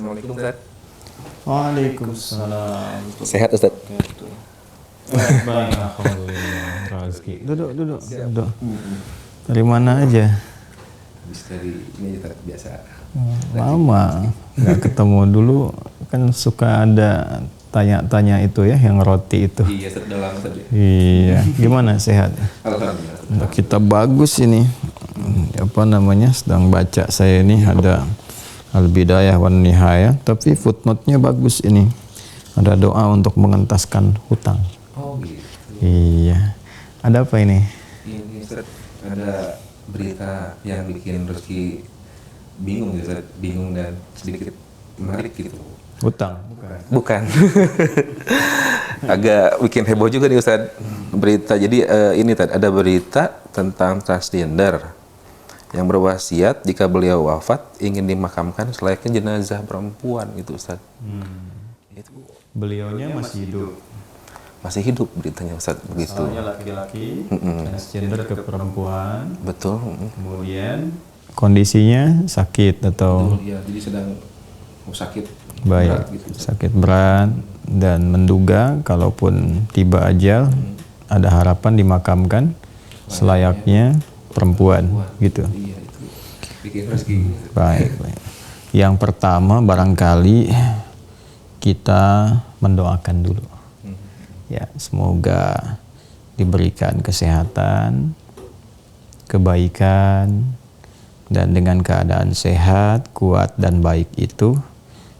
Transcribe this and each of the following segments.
Assalamualaikum Ustaz. Waalaikumsalam. Sehat Ustaz? Baik, alhamdulillah. Rezeki. Duduk. Dari mana aja? Habis dari ini Ustaz, biasa. Lama nggak ketemu dulu, kan suka ada tanya-tanya itu ya, yang roti itu. Iya, Ustaz, udah lama Ustaz. Iya, gimana sehat? Alhamdulillah. Untuk kita bagus ini. Apa namanya? Sedang baca saya ini ada Al-Bidayah wan Nihayah, tapi footnote-nya bagus ini. Ada doa untuk mengentaskan hutang. Oh gitu. Iya. Ada apa ini? Ini Ustaz, ada berita yang bikin Rizky bingung Ustaz, bingung dan sedikit menarik gitu. Hutang. Bukan. Agak bikin heboh juga nih Ustaz berita. Jadi ini Ustaz, ada berita tentang transgender yang berwasiat jika beliau wafat ingin dimakamkan selayaknya jenazah perempuan gitu Ustaz. Itu Beliaunya masih hidup. masih hidup beritanya Ustaz begitu. Soalnya laki-laki, transgender ke perempuan, Betul. kemudian kondisinya sakit atau Iya, jadi sedang sakit baik, berat gitu Ustaz. sakit berat, dan menduga kalaupun tiba ajal ada harapan dimakamkan selayaknya perempuan gitu. Iya, itu bikin rezeki. Baik. Yang pertama barangkali kita mendoakan dulu. Ya, semoga diberikan kesehatan, kebaikan, dan dengan keadaan sehat, kuat, dan baik itu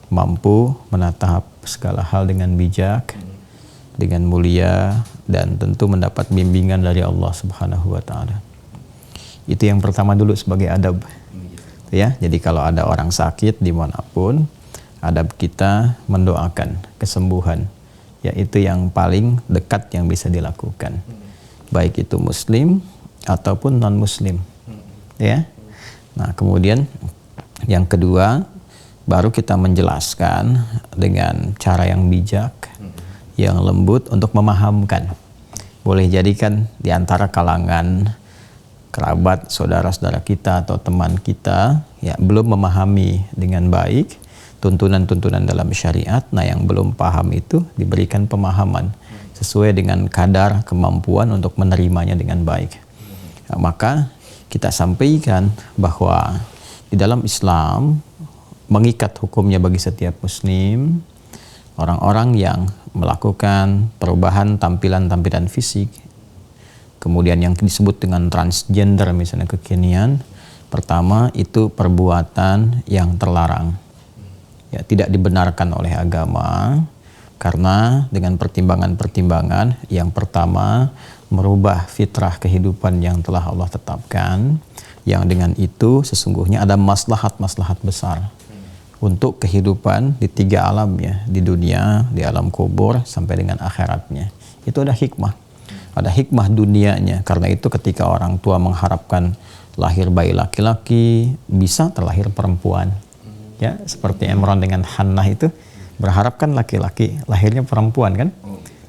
mampu menatap segala hal dengan bijak, dengan mulia, dan tentu mendapat bimbingan dari Allah Subhanahu wa Ta'ala. Itu yang pertama dulu sebagai adab. Ya, jadi kalau ada orang sakit dimanapun, adab kita mendoakan kesembuhan. Ya, itu yang paling dekat yang bisa dilakukan. Baik itu muslim ataupun non muslim. Ya. Nah, kemudian yang kedua, baru kita menjelaskan dengan cara yang bijak, yang lembut untuk memahamkan. Boleh jadikan di antara kalangan kerabat, saudara-saudara kita atau teman kita ya belum memahami dengan baik tuntunan-tuntunan dalam syariat. Nah, yang belum paham itu diberikan pemahaman sesuai dengan kadar kemampuan untuk menerimanya dengan baik. Nah, maka kita sampaikan bahwa di dalam Islam mengikat hukumnya bagi setiap muslim orang-orang yang melakukan perubahan tampilan fisik, kemudian yang disebut dengan transgender misalnya kekinian. Pertama, itu perbuatan yang terlarang. Ya, tidak dibenarkan oleh agama karena dengan pertimbangan-pertimbangan, yang pertama merubah fitrah kehidupan yang telah Allah tetapkan, yang dengan itu sesungguhnya ada maslahat-maslahat besar untuk kehidupan di tiga alam ya, di dunia, di alam kubur sampai dengan akhiratnya. Itu ada hikmah. Ada hikmah dunianya. Karena itu ketika orang tua mengharapkan lahir bayi laki-laki, bisa terlahir perempuan. Ya, seperti Imran dengan Hannah itu berharapkan laki-laki, lahirnya perempuan kan?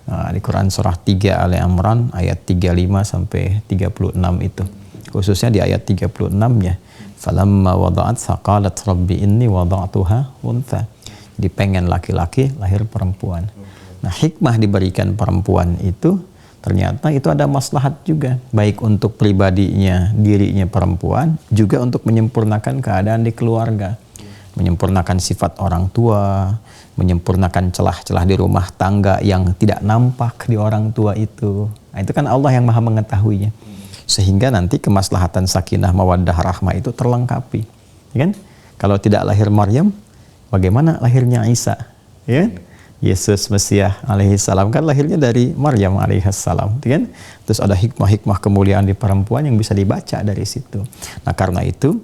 Nah, di Quran surah 3 Ali Imran ayat 35 sampai 36 itu. Khususnya di ayat 36-nya. Falamma wada'at faqalat rabbi inni wada'tuha untha. Jadi pengen laki-laki, lahir perempuan. Nah, hikmah diberikan perempuan itu ternyata itu ada maslahat juga, baik untuk pribadinya, dirinya perempuan, juga untuk menyempurnakan keadaan di keluarga. Menyempurnakan sifat orang tua, menyempurnakan celah-celah di rumah tangga yang tidak nampak di orang tua itu. Nah, itu kan Allah yang Maha mengetahuinya. Sehingga nanti kemaslahatan sakinah mawaddah rahmah itu terlengkapi. Ya kan? Kalau tidak lahir Maryam, bagaimana lahirnya Isa? Ya? Yesus Mesias alaihissalam kan lahirnya dari Maryam alaihissalam, kan? Terus ada hikmah-hikmah kemuliaan di perempuan yang bisa dibaca dari situ. Nah, karena itu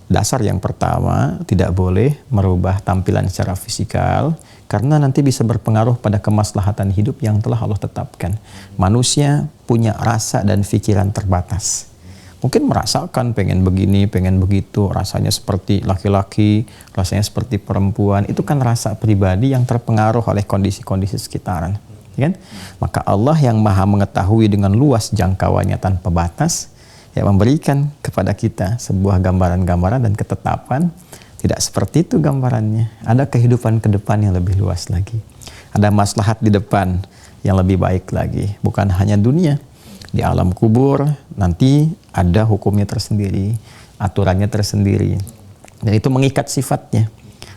dasar yang pertama, tidak boleh merubah tampilan secara fisikal karena nanti bisa berpengaruh pada kemaslahatan hidup yang telah Allah tetapkan. Manusia punya rasa dan pikiran terbatas. Mungkin merasakan pengen begini, pengen begitu, rasanya seperti laki-laki, rasanya seperti perempuan. Itu kan rasa pribadi yang terpengaruh oleh kondisi-kondisi sekitaran. Kan? Maka Allah yang Maha mengetahui dengan luas jangkauannya tanpa batas, yang memberikan kepada kita sebuah gambaran-gambaran dan ketetapan Tidak seperti itu gambarannya. Ada kehidupan ke depan yang lebih luas lagi. Ada maslahat di depan yang lebih baik lagi. Bukan hanya dunia. Di alam kubur nanti ada hukumnya tersendiri, aturannya tersendiri. Dan itu mengikat sifatnya.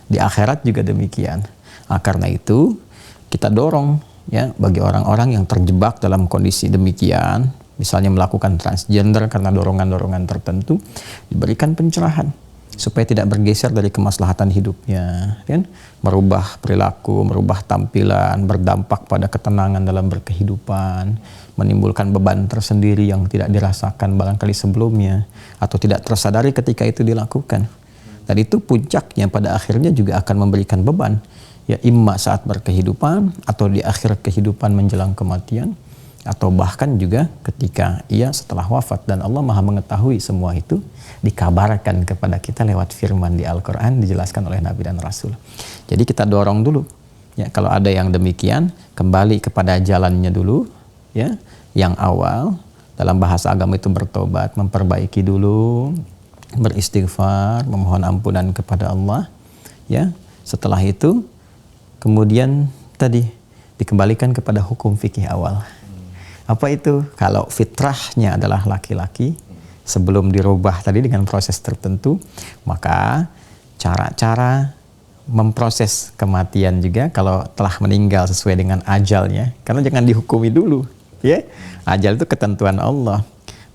Di akhirat juga demikian. Karena itu kita dorong ya bagi orang-orang yang terjebak dalam kondisi demikian, misalnya melakukan transgender karena dorongan-dorongan tertentu, diberikan pencerahan supaya tidak bergeser dari kemaslahatan hidupnya, kan? Merubah perilaku, merubah tampilan, berdampak pada ketenangan dalam berkehidupan, menimbulkan beban tersendiri yang tidak dirasakan barangkali sebelumnya atau tidak tersadari ketika itu dilakukan. Dan itu puncaknya pada akhirnya juga akan memberikan beban, ya imma saat berkehidupan atau di akhir kehidupan menjelang kematian, atau bahkan juga ketika ia setelah wafat. Dan Allah Maha mengetahui semua itu, dikabarkan kepada kita lewat firman di Al-Quran, dijelaskan oleh Nabi dan Rasul. Jadi kita dorong dulu ya, kalau ada yang demikian, kembali kepada jalannya dulu ya, yang awal. Dalam bahasa agama itu bertobat, memperbaiki dulu, beristighfar, memohon ampunan kepada Allah ya. Setelah itu kemudian tadi dikembalikan kepada hukum fikih awal. Apa itu? Kalau fitrahnya adalah laki-laki, sebelum dirubah tadi dengan proses tertentu, maka cara-cara memproses kematian juga kalau telah meninggal sesuai dengan ajalnya, karena jangan dihukumi dulu, ya. Ajal itu ketentuan Allah,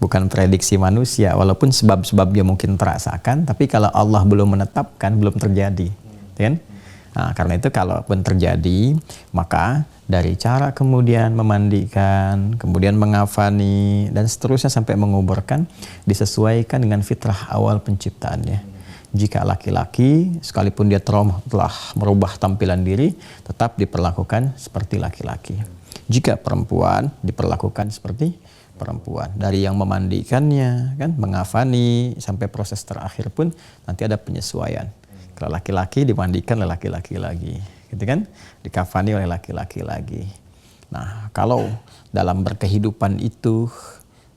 bukan prediksi manusia, walaupun sebab-sebabnya mungkin terasakan, tapi kalau Allah belum menetapkan, belum terjadi, kan? Nah, karena itu kalaupun terjadi, maka dari cara kemudian memandikan, kemudian mengafani, dan seterusnya sampai menguburkan, disesuaikan dengan fitrah awal penciptaannya. Jika laki-laki, sekalipun dia telah merubah tampilan diri, tetap diperlakukan seperti laki-laki. Jika perempuan, diperlakukan seperti perempuan. Dari yang memandikannya, kan, mengafani, sampai proses terakhir pun nanti ada penyesuaian. Kalau laki-laki dimandikan oleh laki-laki lagi, gitu kan? Dikafani oleh laki-laki lagi. Nah, kalau dalam berkehidupan itu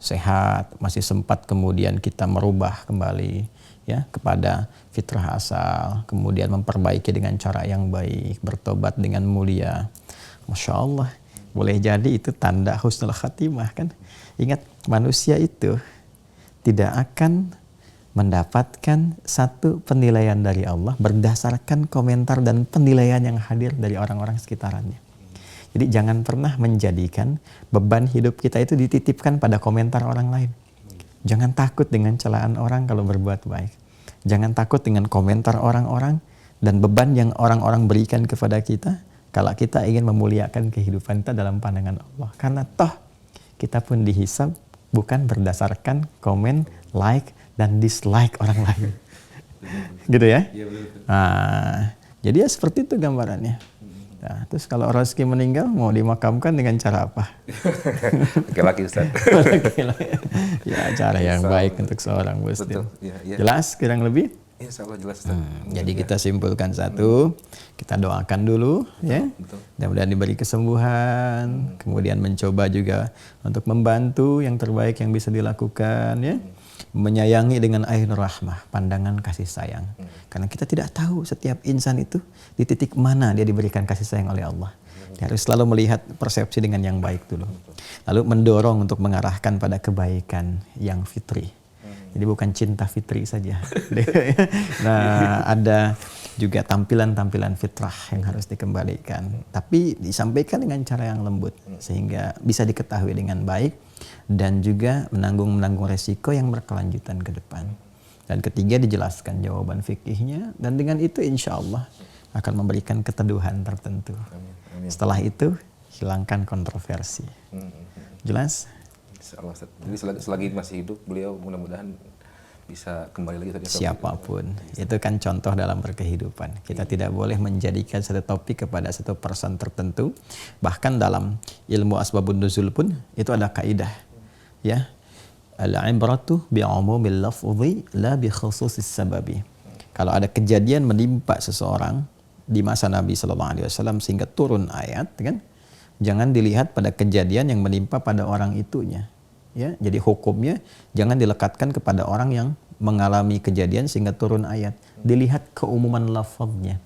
sehat, masih sempat kemudian kita merubah kembali ya kepada fitrah asal, kemudian memperbaiki dengan cara yang baik, bertobat dengan mulia. Masya Allah, boleh jadi itu tanda husnul khatimah, kan? Ingat, manusia itu tidak akan mendapatkan satu penilaian dari Allah berdasarkan komentar dan penilaian yang hadir dari orang-orang sekitarannya. Jadi jangan pernah menjadikan beban hidup kita itu dititipkan pada komentar orang lain. Jangan takut dengan celaan orang kalau berbuat baik. Jangan takut dengan komentar orang-orang dan beban yang orang-orang berikan kepada kita kalau kita ingin memuliakan kehidupan kita dalam pandangan Allah. Karena toh kita pun dihisab bukan berdasarkan komen, like, dan dislike orang lain. Gitu ya? Nah, jadi ya seperti itu gambarannya. Nah, terus kalau rezeki meninggal mau dimakamkan dengan cara apa? Laki-laki, Ustaz. Ya, cara yang baik untuk seorang muslim. Ya. Jelas kurang lebih? Insya Allah jelas, Ustaz. Jadi kita simpulkan satu, kita doakan dulu, ya. Mudah-mudahan diberi kesembuhan, kemudian mencoba juga untuk membantu yang terbaik yang bisa dilakukan, ya. Menyayangi dengan ainur rahmah, pandangan kasih sayang. Karena kita tidak tahu setiap insan itu di titik mana dia diberikan kasih sayang oleh Allah. Dia harus selalu melihat persepsi dengan yang baik dulu. Lalu mendorong untuk mengarahkan pada kebaikan yang fitri. Jadi bukan cinta fitri saja. Nah, ada juga tampilan-tampilan fitrah yang harus dikembalikan. Tapi disampaikan dengan cara yang lembut. Sehingga bisa diketahui dengan baik. Dan juga menanggung resiko yang berkelanjutan ke depan. Dan ketiga, dijelaskan jawaban fikihnya. Dan dengan itu insya Allah akan memberikan keteduhan tertentu. Amin. Setelah itu, hilangkan kontroversi. Jelas? Jadi selagi masih hidup, beliau mudah-mudahan bisa kembali lagi. Siapapun, itu kan contoh dalam berkehidupan. Kita tidak boleh menjadikan satu topik kepada satu person tertentu. Bahkan dalam ilmu asbabun nuzul pun itu ada kaidah, ya. Al-ibratu bi'umumil lafzi la bi khususis sababi. Kalau ada kejadian menimpa seseorang di masa Nabi SAW sehingga turun ayat, kan? Jangan dilihat pada kejadian yang menimpa pada orang itunya. Ya, jadi hukumnya jangan dilekatkan kepada orang yang mengalami kejadian sehingga turun ayat. dilihat keumuman lafadznya.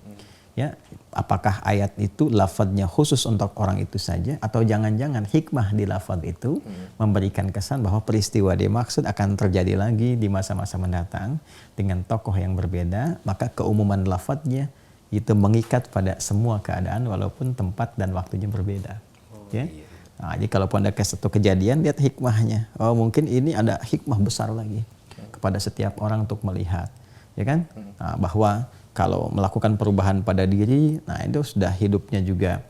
Ya, apakah ayat itu lafadznya khusus untuk orang itu saja, atau jangan-jangan hikmah di lafadz itu memberikan kesan bahwa peristiwa dimaksud akan terjadi lagi di masa-masa mendatang dengan tokoh yang berbeda, maka keumuman lafadznya itu mengikat pada semua keadaan walaupun tempat dan waktunya berbeda. Ya. Nah, jadi kalau ada satu kejadian, lihat hikmahnya. Oh, mungkin ini ada hikmah besar lagi kepada setiap orang untuk melihat, ya kan? Nah, bahwa kalau melakukan perubahan pada diri, nah itu sudah hidupnya juga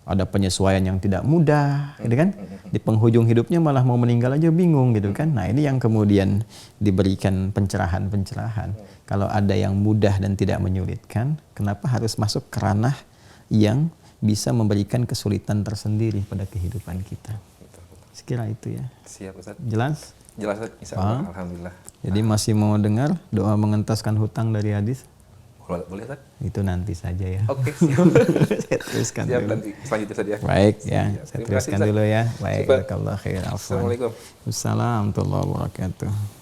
ada penyesuaian yang tidak mudah, gitu kan? Di penghujung hidupnya malah mau meninggal aja bingung, gitu kan? Nah ini yang kemudian diberikan pencerahan-pencerahan. Kalau ada yang mudah dan tidak menyulitkan, kenapa harus masuk ke ranah yang bisa memberikan kesulitan tersendiri pada kehidupan kita? Sekira itu ya. Siap Ustaz. Jelas? Jelas Ustaz, insya Allah. Alhamdulillah. Jadi masih mau dengar doa mengentaskan hutang dari hadis? Boleh Ustaz? Itu nanti saja ya. Oke, siap. Saya teruskan Siap, dulu. nanti selanjutnya saja. Baik ya, Siap. saya Terima kasih, teruskan Ustaz. dulu ya. Baik, Super. jazakallah khair. Afwan. Assalamualaikum. Wassalamualaikum warahmatullahi wabarakatuh.